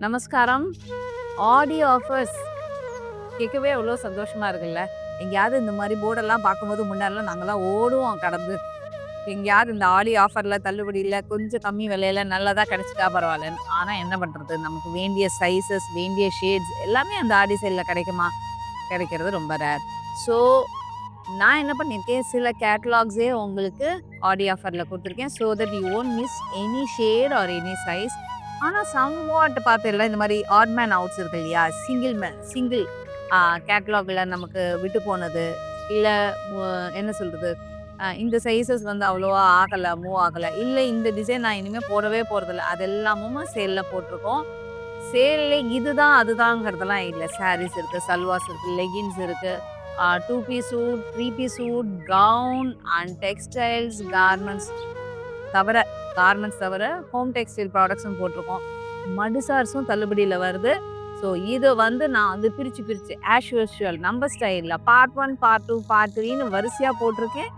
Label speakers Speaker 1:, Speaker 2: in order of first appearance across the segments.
Speaker 1: நமஸ்காரம். ஆடி ஆஃபர்ஸ் கேட்கவே எவ்வளோ சந்தோஷமா இருக்குல்ல. எங்கேயாவது இந்த மாரி போர்டெல்லாம் பார்க்கும்போது முன்னாடிலாம் நாங்கலாம் ஓடுவோம் கடந்து. எங்கேயாவது இந்த ஆடி ஆஃபர்ல, தள்ளுபடியில கொஞ்சம் கம்மி விலையில நல்லதா கிடைச்சிட்டா பரவாயில்லன்னு. ஆனா என்ன பண்றது? நமக்கு வேண்டிய சைஸஸ், வேண்டிய ஷேட்ஸ் எல்லாமே அந்த ஆடி சேல்ல கிடைக்குமா? கிடைக்கிறது ரொம்ப ரேர். ஸோ நான் என்ன பண்ணியிருக்கேன், சில கேட்டலாக்ஸே உங்களுக்கு ஆடி ஆஃபர்ல குடுத்துருக்கேன். So that you won't miss any shade or any size. ஆனா சம்வாட் பார்த்தீங்கன்னா, இந்த மாரி ஆட் மேன் அவுட்ஸ் இருக்கு இல்லையா? சிங்கிள் கேட்டலாக்ல நமக்கு விட்டு போனது, இல்ல மு என்ன சொல்றது? இந்த சைஸஸ் வந்து அவ்வளவா ஆகல, மூவ் ஆகல. இல்ல இந்த டிசைன் நான் இனிமே போடவே போறதில்ல. அது எல்லாமும் சேல்ல போட்டிருக்கோம். சேல்லே இதுதான், அதுதாங்கிறதெல்லாம் இல்ல. சாரீஸ் இருக்கு, சல்வாஸ் இருக்கு, லெகின்ஸ் இருக்கு. 2 piece suit, 3 piece suit, gown and textiles, தவிர கார்மெண்ட்ஸ் தவிர ஹோம் டெக்ஸ்டைல் ப்ராடக்ட்ஸும் போட்டிருக்கோம். மடுசார்ஸும் தள்ளுபடியில வருது. ஸோ இத வந்து நான் வந்து பிரிச்சு ஆஸ் யூசுவல் நம்ம ஸ்டைல்ல பார்ட் 1, பார்ட் 2, பார்ட் 3ன்னு வரிசையா போட்டிருக்கேன்.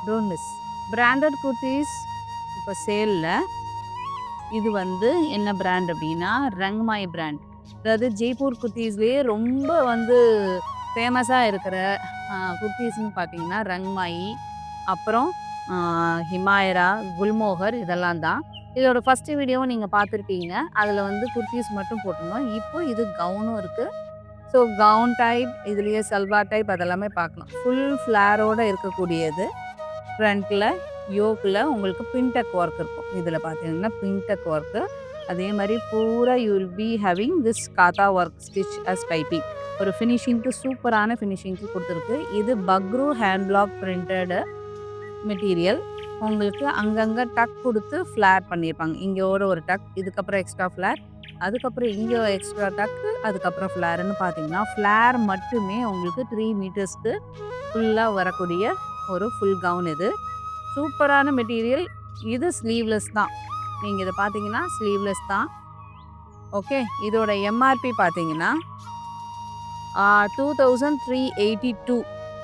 Speaker 1: Don't miss. பிராண்டட் குர்தீஸ் இப்ப சேல்ல. இது வந்து என்ன பிராண்ட் அப்டின்னா, ரங்மாய் பிராண்ட். அதாவது ஜெய்ப்பூர் குர்தீஸ்லயே ரொம்ப வந்து ஃபேமஸா இருக்கிற குர்தீஸ்ன்னு பார்த்தீங்கன்னா, ரங்மாயி, அப்புறம் அ ஹிமாயரா, குல்மோகர் இதெல்லாம் தான். இதோட ஃபர்ஸ்ட் வீடியோவும் நீங்க பார்த்துருப்பீங்க. அதுல வந்து குர்தீஸ் மட்டும் போட்டிருந்தோம். இப்போ இது கவுனும் இருக்கு. ஸோ கவுன் டைப், இதுலயே சல்வார் டைப் அதெல்லாமே பார்க்கலாம். ஃபுல் ஃப்ளேரோட இருக்கக்கூடியது. ஃப்ரண்ட்ல யோக்ல உங்களுக்கு பின்டெக் ஒர்க் இருக்கும். இதில பார்த்தீங்கன்னா பின்டெக் ஒர்க்கு. அதே மாரி பூரா you will be having this Katha work stitch as piping. ஒரு ஃபினிஷிங்க்கு சூப்பரான ஃபினிஷிங்க்கு குடுத்துருக்கு. இது பக்ரூ ஹேண்ட் பிளாக் பிரிண்டட் மெட்டீரியல். உங்களுக்கு அங்கங்க டக் குடுத்து ஃப்ளேர் பண்ணியிருப்பாங்க. இங்கோட ஒரு டக், இதுக்கப்புறம் எக்ஸ்ட்ரா ஃப்ளேர், அதுக்கப்புறம் இங்க எக்ஸ்ட்ரா டக்கு, அதுக்கப்புறம் ஃப்ளேர்ன்னு பார்த்தீங்கன்னா, ஃப்ளேர் மட்டுமே உங்களுக்கு 3 மீட்டர்ஸ்க்கு ஃபுல்லா வரக்கூடிய ஒரு ஃபுல் கவுன் இது. சூப்பரான மெட்டீரியல். இது ஸ்லீவ்லெஸ் தான். நீங்க இத பார்த்தீங்கன்னா, ஸ்லீவ்லெஸ் தான். ஓகே. இதோட எம்ஆர்பி பார்த்தீங்கன்னா, 2382.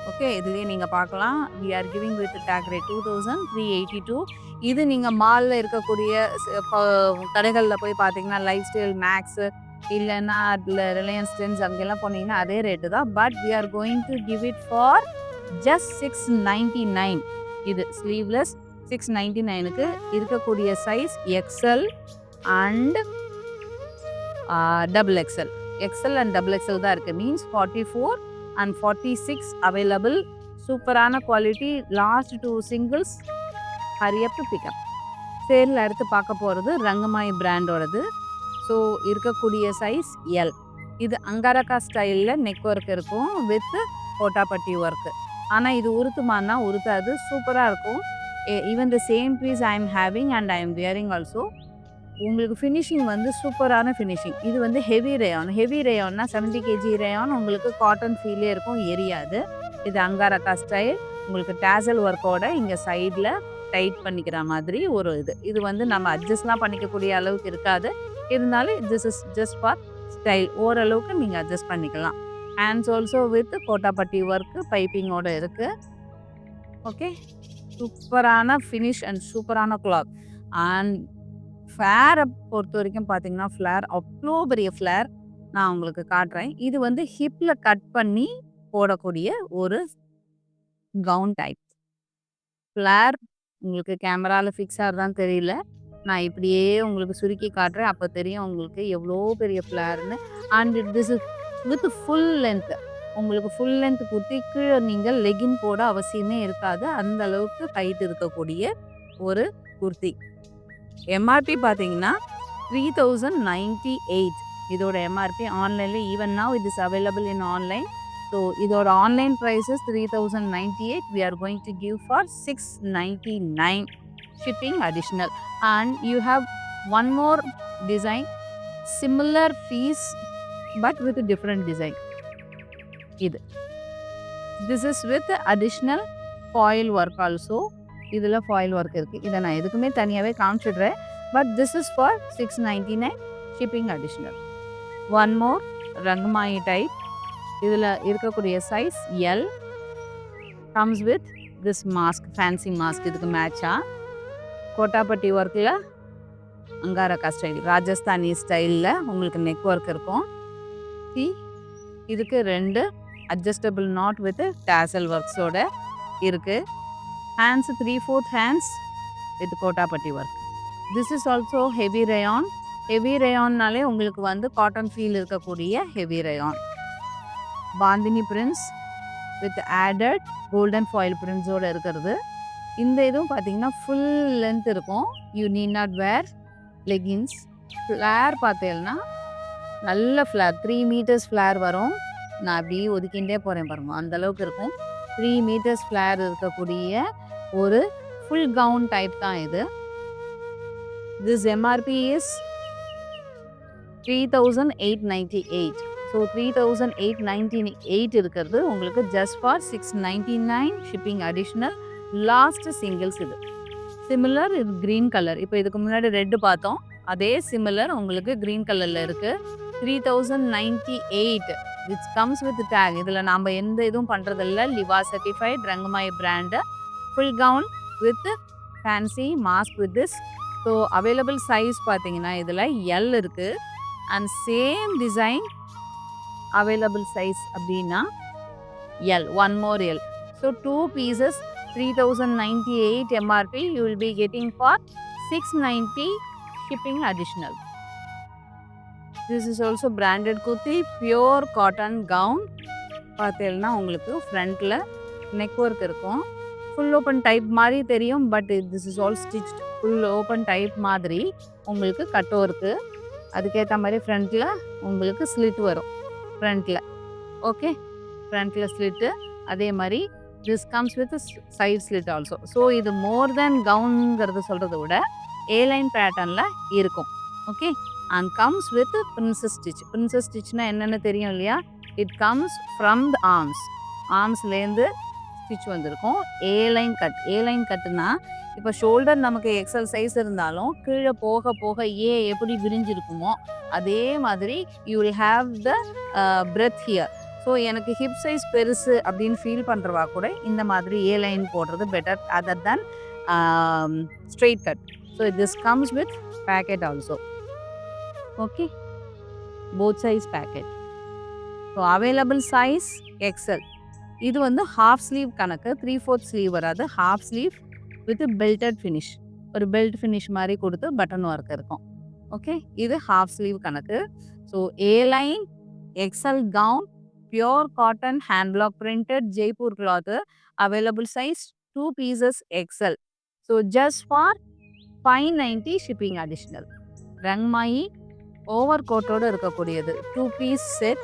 Speaker 1: ஓகே. இதுலயே நீங்க பார்க்கலாம். We are giving with tag rate 2382. இது நீங்க மால்ல இருக்கக்கூடிய கடைகள்ல போய் பார்த்தீங்கன்னா, லைஃப் ஸ்டைல் மேக்ஸ் இல்லன்னா அதுல ரிலையன்ஸ் ட்ரெண்ட்ஸ் அங்கெல்லாம் போனீங்கன்னா அதே ரேட்டு தான். But we are going to give it for just 699. இது ஸ்லீவ்லெஸ் 699க்கு இருக்கக்கூடிய size XL and double XL. XL and double XL தான் இருக்கு. மீன்ஸ் 44 அண்ட் 46 அவைலபிள். சூப்பரான quality. Last 2 singles. Hurry up to pick up. சேல்ல அடுத்து பார்க்க போறது ரங்கமாய் பிராண்டோடது. ஸோ இருக்கக்கூடிய சைஸ் எல். இது அங்காரகா ஸ்டைல்ல நெக் ஒர்க் இருக்கும் வித் கோட்டாப்பட்டி ஒர்க். ஆனா இது உருத்துமான்னா உருத்தாது. சூப்பரா இருக்கும். Even the same piece I am having and I am wearing also. உங்களுக்கு ஃபினிஷிங் வந்து சூப்பரான ஃபினிஷிங். இது வந்து ஹெவி ரேயான். ஹெவி ரேயான்னா 70 கேஜி ரேயான் உங்களுக்கு காட்டன் ஃபீலே இருக்கும், எரியாது. இது அங்காரகா ஸ்டைல். உங்களுக்கு டாசல் ஒர்க்கோட இங்க சைட்ல டைட் பண்ணிக்கிற மாதிரி ஒரு இது. இது வந்து நம்ம அட்ஜஸ்ட்லாம் பண்ணிக்கக்கூடிய அளவுக்கு இருக்காது. இருந்தாலும் this is just for style. ஓரளவுக்கு நீங்க அட்ஜஸ்ட் பண்ணிக்கலாம். ஹேண்ட்ஸ் ஆல்சோ வித் கோட்டாப்பட்டி ஒர்க் பைப்பிங்கோட இருக்கு. ஓகே. சூப்பரான ஃபினிஷ் அண்ட் சூப்பரான கிளாத். அண்ட் ஃப்ளேர பொறுத்தவரைக்கும் பார்த்தீங்கன்னா, ஃப்ளேர் அவ்ளோ பெரிய ஃப்ளேர். நான் உங்களுக்கு காட்டுறேன். இது வந்து ஹிப்ல கட் பண்ணி போடக்கூடிய ஒரு கவுன் டைப். ஃப்ளேர் உங்களுக்கு கேமரால ஃபிக்ஸ் ஆகுதான்னு தெரியல. நான் இப்படியே உங்களுக்கு சுருக்கி காட்டுறேன். அப்ப தெரியும் உங்களுக்கு எவ்வளோ பெரிய ஃப்ளேர்ன்னு. And this is with full length. உங்களுக்கு ஃபுல் லென்த் குர்த்தி. கீழ நீங்க லெகின் போட அவசியமே இருக்காது. அந்த அளவுக்கு ஹைட் இருக்கக்கூடிய ஒரு குர்த்தி. எம்ஆர்பி பார்த்தீங்கன்னா 3098. இதோட எம்ஆர்பி ஆன்லைன்ல even now it is available in online. So இதோட online prices 3098. We are going to give for 699 shipping additional. And you have one more design similar piece but with different design. இது this is with additional foil work also. இதில் foil work இருக்கு. இதை நான் எதுக்குமே தனியாகவே காமிச்சிடுறேன். But this is for 699 shipping additional. One more Rangmayee type. இதில் இருக்கக்கூடிய size L. Comes with this mask, fancy mask இதுக்கு மேட்சா கோட்டாப்பட்டி ஒர்க்கில் அங்காரக்கா ஸ்டைல், ராஜஸ்தானி ஸ்டைலில் உங்களுக்கு நெக் ஒர்க் இருக்கும். See, இதுக்கு 2 அட்ஜஸ்டபிள் நாட் வித் டேசல் ஒர்க்ஸோட இருக்குது. ஹேண்ட்ஸ் 3/4 ஹேண்ட்ஸ் வித் கோட்டாப்பட்டி work. This is also heavy rayon. Heavy ரயான்னாலே உங்களுக்கு வந்து காட்டன் ஃபீல் இருக்கக்கூடிய heavy rayon. Bandhani prints with added golden foil பிரிண்ட்ஸோடு இருக்கிறது. இந்த இதுவும் பார்த்தீங்கன்னா ஃபுல் லென்த் இருக்கும். You need not wear leggings. Flare பார்த்தீங்கன்னா நல்ல ஃப்ளேர், 3 மீட்டர்ஸ் ஃப்ளேர் வரும். நான் அப்படியே ஒதுக்கிண்டே போகிறேன் பாருங்க, அந்தளவுக்கு இருக்கும். 3 மீட்டர்ஸ் ஃப்ளேர் இருக்கக்கூடிய ஒரு ஃபுல் கவுன் டைப் தான் இது. This MRP is 3898. ஸோ 3898 இருக்கிறது உங்களுக்கு just for 699 shipping additional. Last singles இது சிமிலர். இது க்ரீன் கலர். இப்போ இதுக்கு முன்னாடி ரெட்டு பார்த்தோம், அதே சிமிலர் உங்களுக்கு க்ரீன் கலரில் இருக்குது. 3098 விச் கம்ஸ் வித் டேக். இதில் நாம் எந்த இதுவும் பண்ணுறதில்ல. Liva certified Rangmayee brand. Full gown with fancy mask with this. So available size பார்த்தீங்கன்னா இதில் எல் இருக்குது. And same design available size அப்படின்னா L, 1 more L. So 2 pieces 3098 MRP you will be getting for 690 shipping additional. This is also branded kurti, pure cotton gown. பார்த்தீங்கன்னா உங்களுக்கு ஃப்ரண்ட்டில் neck work இருக்கும். Full open type மாதிரி தெரியும், but this is all stitched. Full open type மாதிரி உங்களுக்கு cut work. அதுக்கேற்ற மாதிரி ஃப்ரண்ட்டில் உங்களுக்கு ஸ்லிட் வரும் ஃப்ரண்ட்டில். ஓகே, ஃப்ரண்ட்டில் ஸ்லிட்டு. அதே மாதிரி this comes with side slit also. So இது மோர் தேன் கவுனுங்கிறது சொல்கிறத விட ஏலைன் பேட்டர்னில் இருக்கும். Okay, and comes with princess stitch. Princess ஸ்டிச்னா என்னென்னு தெரியும் இல்லையா? இட் கம்ஸ் ஃப்ரம் த ஆர்ம்ஸ்லேருந்து ஸ்டிச் வந்திருக்கும். A line cut. ஏலைன் கட்டுனா இப்போ ஷோல்டர் நமக்கு எக்ஸல் சைஸ் இருந்தாலும் கீழே போக போக எப்படி விரிஞ்சிருக்குமோ அதே மாதிரி you will have the breath here. So எனக்கு ஹிப் சைஸ் பெருசு அப்படின்னு ஃபீல் பண்ணுறவா கூட இந்த மாதிரி லைன் போடுறது better other than straight cut. So this comes with pocket also. Okay, both size pocket. So available size XL. இது வந்து ஹாஃப் ஸ்லீவ் கணக்கு, 3/4 ஸ்லீவ் வராது. Half sleeve with belted finish. ஒரு பெல்ட் ஃபினிஷ் மாதிரி கொடுத்து பட்டன் ஒர்க் இருக்கும். Okay, இது half sleeve கணக்கு. So line XL gown, pure cotton, hand block printed, Jaipur cloth. Available size 2 pieces XL. So just for 590 shipping additional. Rangmayee over கோட்டோடு இருக்கக்கூடியது 2 piece set.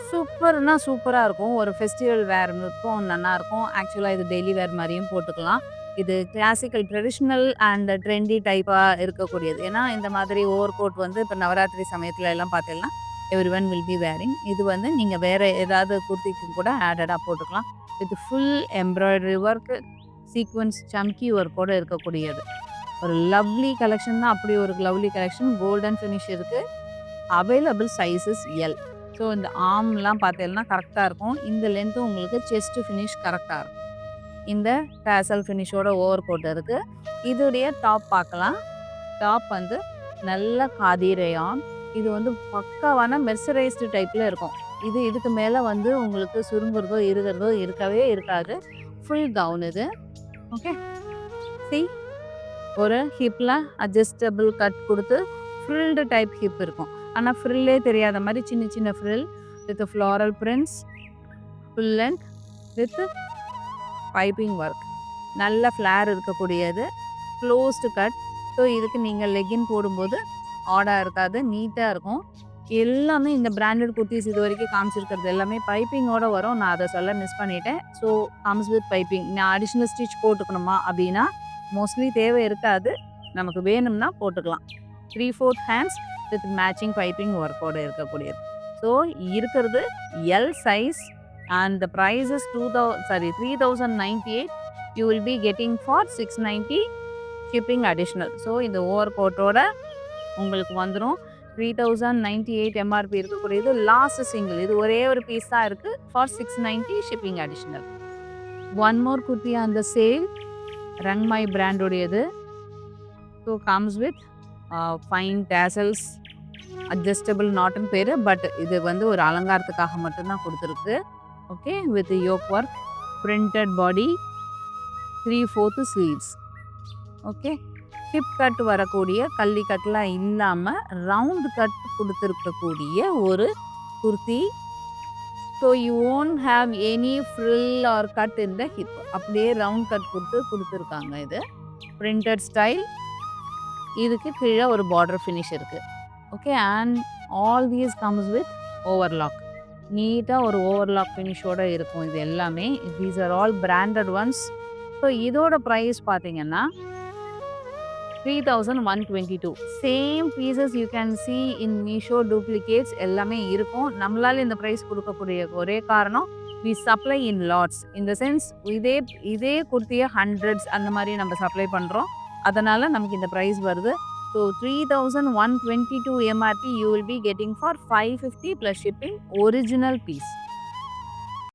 Speaker 1: சூப்பர்னா சூப்பராக இருக்கும். ஒரு ஃபெஸ்டிவல் வேர் இருக்கும், நல்லாயிருக்கும். ஆக்சுவலாக இது டெய்லி வேர் மாதிரியும் போட்டுக்கலாம். இது கிளாசிக்கல் ட்ரெடிஷ்னல் அண்ட் ட்ரெண்டி டைப்பாக இருக்கக்கூடியது. ஏன்னா இந்த மாதிரி ஓவர் கோட் வந்து இப்போ நவராத்திரி சமயத்தில் எல்லாம் பார்த்தீங்கன்னா every one will be wearing. இது வந்து நீங்கள் வேறு ஏதாவது குர்த்திக்கு கூட ஆடடாக போட்டுக்கலாம். With full embroidery work, sequins, சம்கி ஒர்க்கோடு இருக்கக்கூடியது. ஒரு லவ்லி கலெக்ஷன் தான். அப்படி ஒரு லவ்லி கலெக்ஷன். கோல்டன் ஃபினிஷ் இருக்குது. Available sizes L. ஸோ இந்த ஆர்ம்லாம் பார்த்தீங்கன்னா கரெக்டாக இருக்கும். இந்த லென்த்தும் உங்களுக்கு செஸ்ட் ஃபினிஷ் கரெக்டாக இருக்கும். இந்த டேசல் ஃபினிஷோட ஓவர் கோட் இருக்குது. இதோடைய டாப் பார்க்கலாம். டாப் வந்து நல்ல காதி ரயான். இது வந்து பக்காவான மெர்சரைஸ்டு டைப்பில் இருக்கும். இதுக்கு மேலே வந்து உங்களுக்கு சுருங்குறதோ இருக்கிறதோ இருக்கவே இருக்காது. ஃபுல் கவுன் இது. ஓகே, சி ஒரு ஹிப்பில் அட்ஜஸ்டபிள் கட் கொடுத்து ஃப்ரில்டு டைப் ஹிப் இருக்கும். ஆனால் ஃப்ரில்லே தெரியாத மாதிரி சின்ன சின்ன frill with floral prints, full length with piping work. நல்ல ஃப்ளேர் இருக்கக்கூடியது, க்ளோஸ்டு கட். ஸோ இதுக்கு நீங்கள் லெகின் போடும்போது ஆடாக இருக்காது, நீட்டாக இருக்கும். எல்லாமே இந்த பிராண்டட் குர்த்திஸ் இது வரைக்கும் காமிச்சிருக்கிறது எல்லாமே பைப்பிங்கோடு வரும். நான் அதை சொல்ல மிஸ் பண்ணிட்டேன். So comes with piping. நான் அடிஷ்னல் ஸ்டிச் போட்டுக்கணுமா அப்படின்னா மோஸ்ட்லி தேவை இருக்காது. நமக்கு வேணும்னா போட்டுக்கலாம். 3/4 ஹேண்ட்ஸ் வித் மேட்சிங் பைப்பிங் ஒர்க்கோடு இருக்கக்கூடியது. ஸோ இருக்கிறது L size and the price is 3098. You will be getting for 690 shipping additional. So இந்த ஓவர் கோட்டோட உங்களுக்கு வந்துடும் 3098 MRP இருக்கக்கூடியது. லாஸ்ட் சிங்கிள் இது ஒரே ஒரு பீஸ் தான் இருக்குது for 690 shipping additional. One more kurti அந்த சேல் ரங்மாய் பிராண்டோடையது. So comes with fine tassels, adjustable நாட்னு பேரு. பட் இது வந்து ஒரு அலங்காரத்துக்காக மட்டும் தான் குடுத்துருக்கு. Okay. With yoke work, printed body, 3/4 sleeves. Okay. Hip cut வரக்கூடிய கள்ளி கட்லாம் இல்லாம ரவுண்ட் கட் குடுத்துருக்கக்கூடிய ஒரு குர்த்தி. So you won't have any frill or cut in the hip. அப்படியே ரவுண்ட் கட் குடுத்துருக்காங்க இது. Printed style. இதுக்கு கீழே ஒரு பார்டர் ஃபினிஷ் இருக்கு. Okay. And all these comes with overlock. நீட்டாக ஒரு ஓவர்லாக் ஃபினிஷோட இருக்கும் இது எல்லாமே. These are all branded ones. So இதோட ப்ரைஸ் பார்த்தீங்கன்னா 3122. Same pieces you can see in Meesho duplicates எல்லாமே இருக்கும். நம்மளால இந்த ப்ரைஸ் கொடுக்கக்கூடிய ஒரே காரணம் we supply in lots. In the sense இதே குர்த்தியை ஹண்ட்ரட்ஸ் அந்த மாதிரி நம்ம சப்ளை பண்ணுறோம். அதனால நமக்கு இந்த ப்ரைஸ் வருது. So 3122 MRP you will be getting for 550 + shipping original piece.